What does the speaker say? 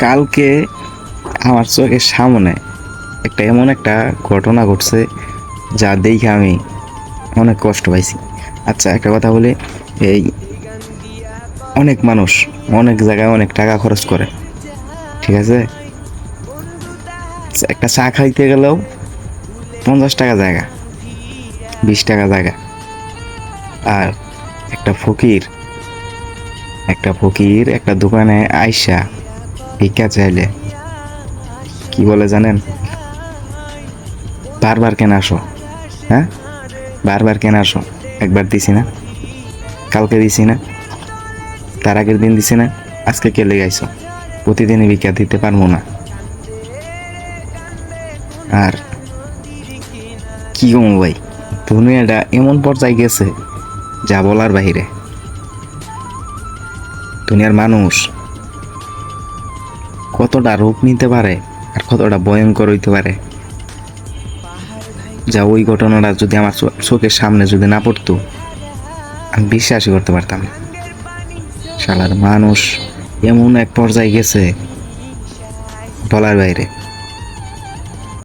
কালকে আমার চোখের সামনে এমন একটা ঘটনা ঘটছে যা দেখে আমি অনেক কষ্ট পাইছি। আচ্ছা, একটা কথা বলি, এই অনেক মানুষ অনেক জায়গায় অনেক টাকা খরচ করে, ঠিক আছে? একটা চা খাইতে গেলেও 50 টাকা জায়গা, 20 টাকা জায়গা। আর একটা ফকির একটা দোকানে আইসা ভিক্ষা চাইলে কি বলে জানেন? বারবার কেন আসো? হ্যাঁ, বারবার কেন আসো? একবার দিছি না, কালকে দিছি না, তার আগের দিন দিছি না, আজকে কে লেগাইছো? প্রতিদিনই ভিক্ষা দিতে পারবো না। আর কি কমো ভাই, দুনিয়াটা এমন পর্যায়ে গেছে যা বলার বাহিরে। দুনিয়ার মানুষ কতটা রূপ নিতে পারে আর কতটা ভয়ঙ্কর হইতে পারে, যা ওই ঘটনাটা যদি আমার চোখের সামনে যদি না পড়তো, আমি বিশ্বাসই করতে পারতাম না। শালার মানুষ এমন এক পর্যায়ে গেছে বলার বাইরে।